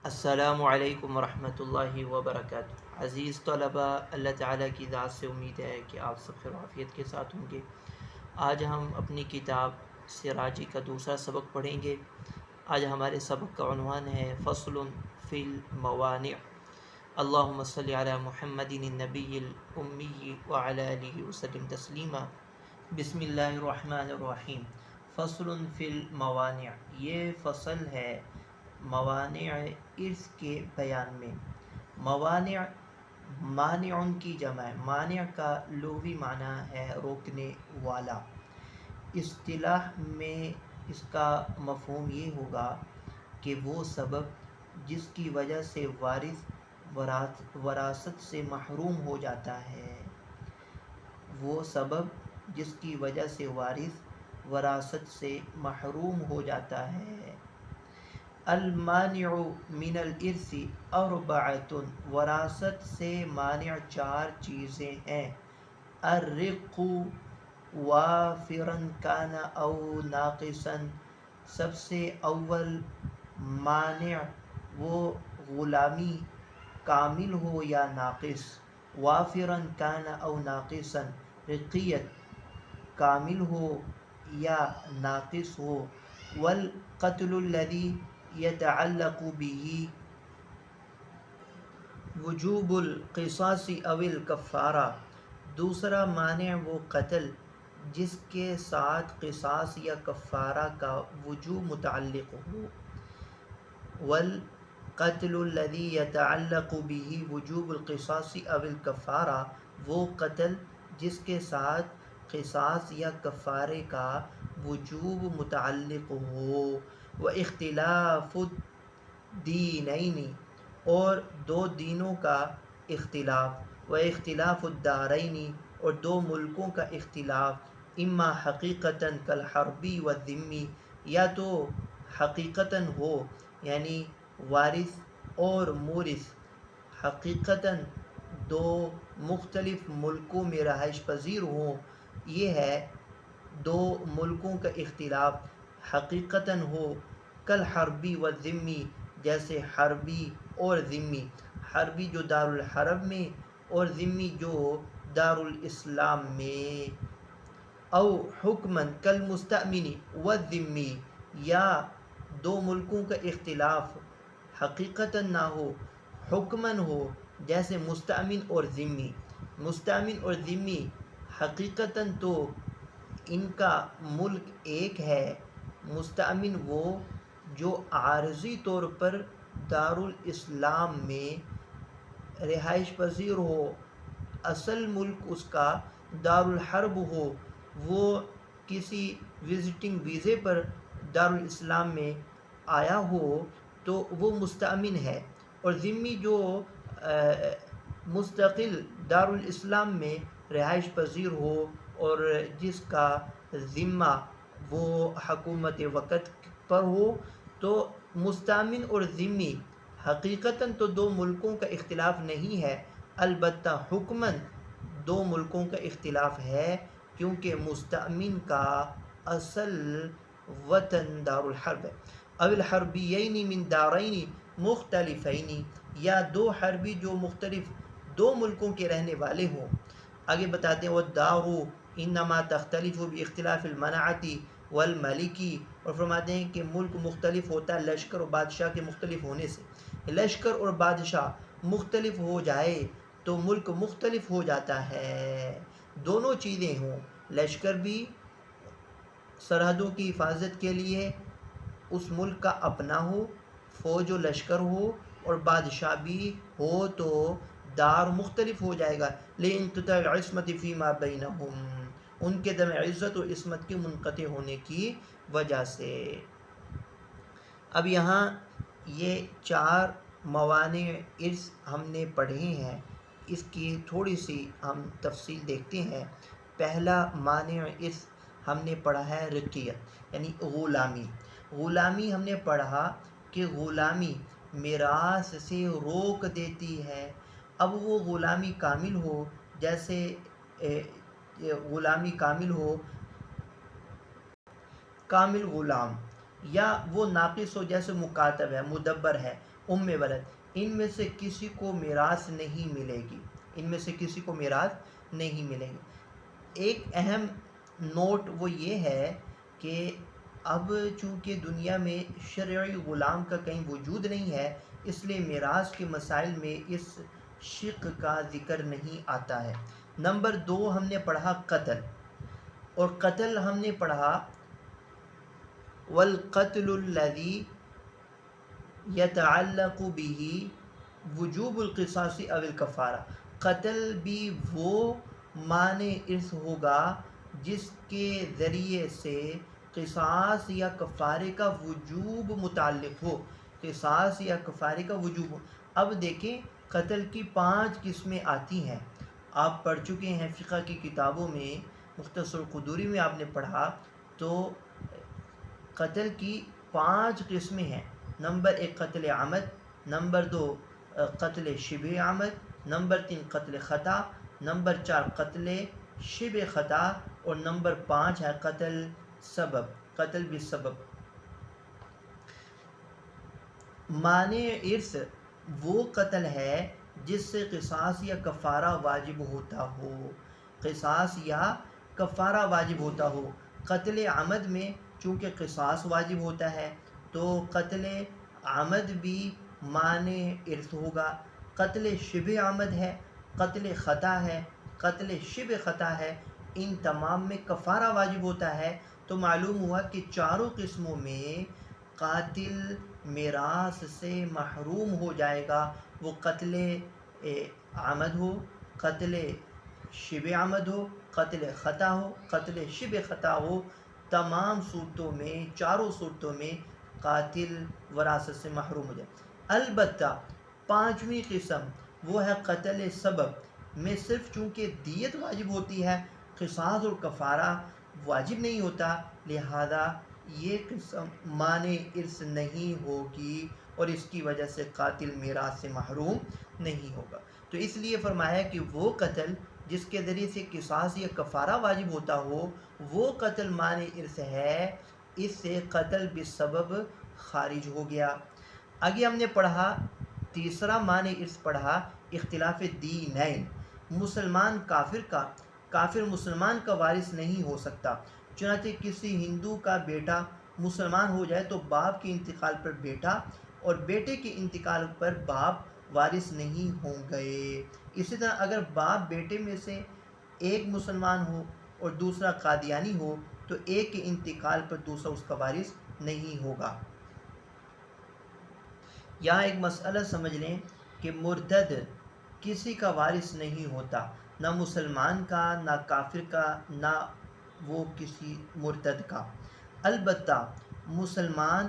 السلام علیکم ورحمۃ اللہ وبرکاتہ۔ عزیز طلباء، اللہ تعالیٰ کی ذات سے امید ہے کہ آپ سب خیر و عافیت کے ساتھ ہوں گے۔ آج ہم اپنی کتاب سراجی کا دوسرا سبق پڑھیں گے۔ آج ہمارے سبق کا عنوان ہے فصل فی الموانع۔ اللہم صلی علی محمد النبی الامی وعلی آلہ وسلم تسلیما۔ بسم اللہ الرحمن الرحیم۔ فصل فی الموانع، یہ فصل ہے موانع ارث کے بیان میں۔ موانع مانع کی جمع ہے۔ مانع کا لغوی معنی ہے روکنے والا۔ اصطلاح میں اس کا مفہوم یہ ہوگا کہ وہ سبب جس کی وجہ سے وارث وراثت سے محروم ہو جاتا ہے۔ وہ سبب جس کی وجہ سے وارث وراثت سے محروم ہو جاتا ہے۔ المانع من الارث اربعۃ، وراثت سے مانع چار چیزیں ہیں۔ الرق وافرا کان او ناقصا، سب سے اول مانع وہ غلامی کامل ہو یا ناقص، وافرا کان او ناقصا رقیت کامل ہو یا ناقص ہو، والقتل الذی یتعلق به وجوب القصاص او الکفارہ، دوسرا مانع وہ قتل جس کے ساتھ قصاص یا کفارہ کا وجوب متعلق ہو۔ والقتل الذی یتعلق به وجوب القصاص او الکفارہ، وہ قتل جس کے ساتھ قصاص یا کفارے کا وجوب متعلق ہو۔ واختلاف الدینین، اور دو دینوں کا اختلاف، واختلاف الدارین، اور دو ملکوں کا اختلاف، اما حقیقتاً کالحربی والذمی، یا تو حقیقتاً ہو یعنی وارث اور مورث حقیقتاً دو مختلف ملکوں میں رہائش پذیر ہوں، یہ ہے دو ملکوں کا اختلاف حقیقتاً ہو، کالحربی والذمی، جیسے حربی اور ذمی، حربی جو دارالحرب میں اور ذمی جو دارالاسلام میں۔ او حکماً کالمستأمن والذمی، یا دو ملکوں کا اختلاف حقیقتاً نہ ہو، حکماً ہو، جیسے مستأمن اور ذمی۔ مستأمن اور ذمی حقیقتاً تو ان کا ملک ایک ہے۔ مستأمن وہ جو عارضی طور پر دارالاسلام میں رہائش پذیر ہو، اصل ملک اس کا دارالحرب ہو، وہ کسی وزٹنگ ویزے پر دارالاسلام میں آیا ہو تو وہ مستأمن ہے۔ اور ذمی جو مستقل دارالاسلام میں رہائش پذیر ہو اور جس کا ذمہ وہ حکومت وقت پر ہو، تو مستأمن اور ذمی حقیقتاً تو دو ملکوں کا اختلاف نہیں ہے، البتہ حکماً دو ملکوں کا اختلاف ہے، کیونکہ مستأمن کا اصل وطن دارالحرب ہے۔ او الحربیین من دارین مختلفین، یا دو حربی جو مختلف دو ملکوں کے رہنے والے ہوں۔ آگے بتاتے ہیں والدار انما تختلف باختلاف المنعۃ والملک، اور فرماتے ہیں کہ ملک مختلف ہوتا ہے لشکر اور بادشاہ کے مختلف ہونے سے۔ لشکر اور بادشاہ مختلف ہو جائے تو ملک مختلف ہو جاتا ہے۔ دونوں چیزیں ہوں، لشکر بھی سرحدوں کی حفاظت کے لیے اس ملک کا اپنا ہو، فوج و لشکر ہو، اور بادشاہ بھی ہو تو دار مختلف ہو جائے گا، لانقطاع العصمۃ فیما بینہم، ان کے درمیان عزت و عصمت کے منقطع ہونے کی وجہ سے۔ اب یہاں یہ چار موانع ارث ہم نے پڑھے ہیں، اس کی تھوڑی سی ہم تفصیل دیکھتے ہیں۔ پہلا مانع ارث ہم نے پڑھا ہے رقیت یعنی غلامی۔ غلامی ہم نے پڑھا کہ غلامی میراث سے روک دیتی ہے۔ اب وہ غلامی کامل ہو، جیسے غلامی کامل ہو کامل غلام، یا وہ ناقص ہو جیسے مکاتب ہے، مدبر ہے، ام ولد، ان میں سے کسی کو میراث نہیں ملے گی، ان میں سے کسی کو میراث نہیں ملے گی۔ ایک اہم نوٹ وہ یہ ہے کہ اب چونکہ دنیا میں شرعی غلام کا کہیں وجود نہیں ہے، اس لیے میراث کے مسائل میں اس شق کا ذکر نہیں آتا ہے۔ نمبر 2 ہم نے پڑھا قتل، اور قتل ہم نے پڑھا والقتل الذی یتعلق به وجوب القصاص او الکفارہ، قتل بھی وہ معنی ارث ہوگا جس کے ذریعے سے قصاص یا کفارے کا وجوب متعلق ہو، قصاص یا کفارے کا وجوب ہو۔ اب دیکھیں قتل کی 5 قسمیں آتی ہیں، آپ پڑھ چکے ہیں فقہ کی کتابوں میں، مختصر القدوری میں آپ نے پڑھا، تو قتل کی 5 قسمیں ہیں۔ نمبر 1 قتل عمد، نمبر 2 قتل شبہ عمد، نمبر 3 قتل خطا، نمبر 4 قتل شبہ خطا، اور نمبر 5 ہے قتل سبب، قتل بالسبب۔ معنی ارث وہ قتل ہے جس سے قصاص یا کفارہ واجب ہوتا ہو، قصاص یا کفارہ واجب ہوتا ہو۔ قتل عمد میں چونکہ قصاص واجب ہوتا ہے تو قتل عمد بھی معنی ارث ہوگا۔ قتل شبہ عمد ہے، قتل خطا ہے، قتل شبہ خطا ہے، ان تمام میں کفارہ واجب ہوتا ہے۔ تو معلوم ہوا کہ چاروں قسموں میں قاتل میراث سے محروم ہو جائے گا، وہ قتل عمد ہو، قتل شبہ عمد ہو، قتل خطا ہو، قتل شبہ خطا ہو، تمام صورتوں میں، چاروں صورتوں میں قاتل وراثت سے محروم ہو جائے۔ البتہ 5ویں قسم وہ ہے قتل سبب، میں صرف چونکہ دیت واجب ہوتی ہے، قصاص اور کفارہ واجب نہیں ہوتا، لہذا یہ قسم معنی ارث نہیں ہوگی اور اس کی وجہ سے قاتل میراث سے محروم نہیں ہوگا۔ تو اس لیے فرمایا کہ وہ قتل جس کے ذریعے سے قصاص یا کفارہ واجب ہوتا ہو، وہ قتل معنی ارث ہے، اس سے قتل بالسبب خارج ہو گیا۔ آگے ہم نے پڑھا تیسرا معنی ارث پڑھا اختلاف دینین، مسلمان کافر مسلمان کا وارث نہیں ہو سکتا۔ چنانچہ کسی ہندو کا بیٹا مسلمان ہو جائے تو باپ کے انتقال پر بیٹا اور بیٹے کے انتقال پر باپ وارث نہیں ہوں گے۔ اسی طرح اگر باپ بیٹے میں سے ایک مسلمان ہو اور دوسرا قادیانی ہو تو ایک کے انتقال پر دوسرا اس کا وارث نہیں ہوگا۔ یہاں ایک مسئلہ سمجھ لیں کہ مرتد کسی کا وارث نہیں ہوتا، نہ مسلمان کا، نہ کافر کا، نہ وہ کسی مرتد کا۔ البتہ مسلمان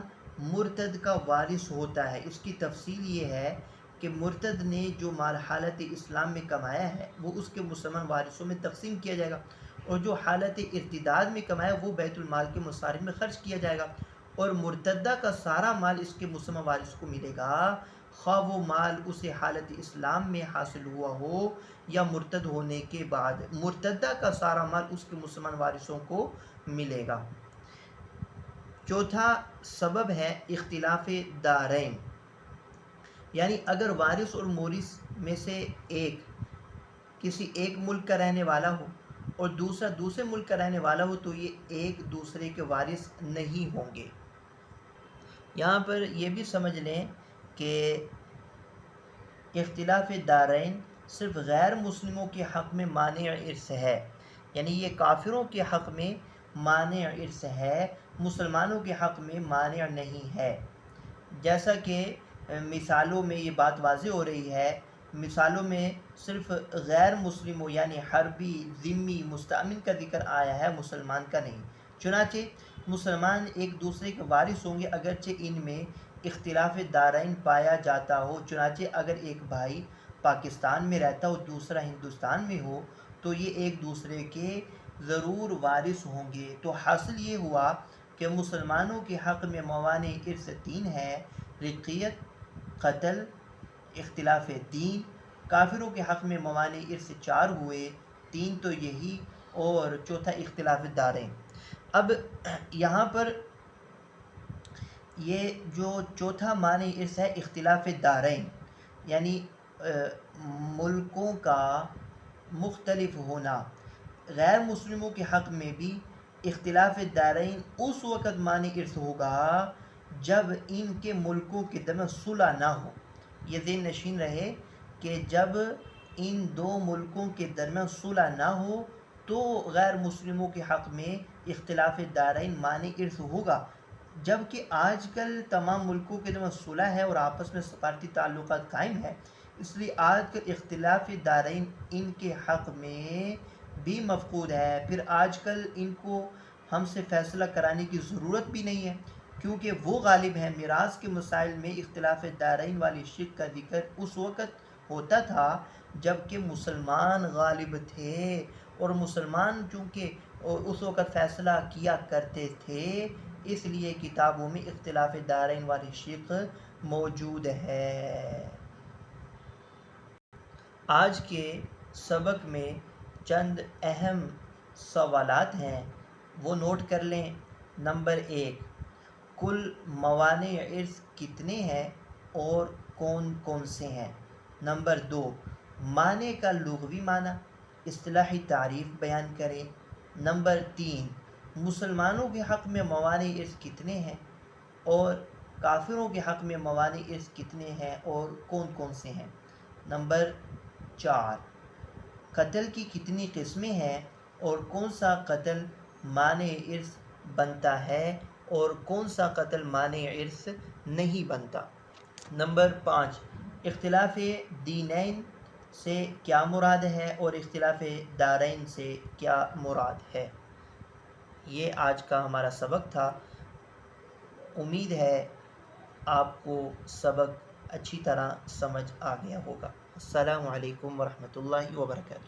مرتد کا وارث ہوتا ہے۔ اس کی تفصیل یہ ہے کہ مرتد نے جو مال حالت اسلام میں کمایا ہے وہ اس کے مسلمان وارثوں میں تقسیم کیا جائے گا، اور جو حالت ارتداد میں کمایا وہ بیت المال کے مصارف میں خرچ کیا جائے گا، اور مرتدہ کا سارا مال اس کے مسلمان وارث کو ملے گا، خواہ وہ مال اسے حالت اسلام میں حاصل ہوا ہو یا مرتد ہونے کے بعد، مرتدہ کا سارا مال اس کے مسلمان وارثوں کو ملے گا۔ چوتھا سبب ہے اختلاف دارین، یعنی اگر وارث اور مورث میں سے ایک کسی ایک ملک کا رہنے والا ہو اور دوسرا دوسرے ملک کا رہنے والا ہو تو یہ ایک دوسرے کے وارث نہیں ہوں گے۔ یہاں پر یہ بھی سمجھ لیں کہ اختلاف دارین صرف غیر مسلموں کے حق میں مانع ارث ہے، یعنی یہ کافروں کے حق میں مانع ارث ہے، مسلمانوں کے حق میں مانع نہیں ہے۔ جیسا کہ مثالوں میں یہ بات واضح ہو رہی ہے، مثالوں میں صرف غیر مسلموں یعنی حربی، ذمی، مستأمن کا ذکر آیا ہے، مسلمان کا نہیں۔ چنانچہ مسلمان ایک دوسرے کے وارث ہوں گے اگرچہ ان میں اختلاف دارین پایا جاتا ہو۔ چنانچہ اگر ایک بھائی پاکستان میں رہتا ہو دوسرا ہندوستان میں ہو تو یہ ایک دوسرے کے ضرور وارث ہوں گے۔ تو حاصل یہ ہوا کہ مسلمانوں کے حق میں موانع ارث 3 ہے، رقیت، قتل، اختلاف دین۔ کافروں کے حق میں موانع ارث 4 ہوئے، 3 تو یہی اور چوتھا اختلاف دارین۔ اب یہاں پر یہ جو چوتھا معنی ارث ہے اختلاف دارین، یعنی ملکوں کا مختلف ہونا۔ غیر مسلموں کے حق میں بھی اختلاف دارین اس وقت معنی ارث ہوگا جب ان کے ملکوں کے درمیان صلح نہ ہو۔ یہ ذہن نشین رہے کہ جب ان دو ملکوں کے درمیان صلح نہ ہو تو غیر مسلموں کے حق میں اختلاف دارین معنی ارث ہوگا، جبکہ آج کل تمام ملکوں کے درمیان صلح ہے اور آپس میں سفارتی تعلقات قائم ہے، اس لیے آج کل اختلاف دارین ان کے حق میں بھی مفقود ہے۔ پھر آج کل ان کو ہم سے فیصلہ کرانے کی ضرورت بھی نہیں ہے، کیونکہ وہ غالب ہیں۔ میراث کے مسائل میں اختلاف دارین والی شق کا ذکر اس وقت ہوتا تھا جب کہ مسلمان غالب تھے، اور مسلمان چونکہ اس وقت فیصلہ کیا کرتے تھے، اس لیے کتابوں میں اختلاف دارین والی شق موجود ہے۔ آج کے سبق میں چند اہم سوالات ہیں، وہ نوٹ کر لیں۔ نمبر 1، کل موانع ارث کتنے ہیں اور کون کون سے ہیں؟ نمبر 2، معنی کا لغوی معنی، اصطلاحی تعریف بیان کریں۔ نمبر 3، مسلمانوں کے حق میں موانع ارث کتنے ہیں اور کافروں کے حق میں موانع ارث کتنے ہیں اور کون کون سے ہیں؟ نمبر 4، قتل کی کتنی قسمیں ہیں اور کون سا قتل مانع ارث بنتا ہے اور کون سا قتل مانع ارث نہیں بنتا؟ نمبر 5، اختلاف دینین سے کیا مراد ہے اور اختلاف دارین سے کیا مراد ہے؟ یہ آج کا ہمارا سبق تھا۔ امید ہے آپ کو سبق اچھی طرح سمجھ آ گیا ہوگا۔ السلام علیکم ورحمۃ اللہ وبرکاتہ۔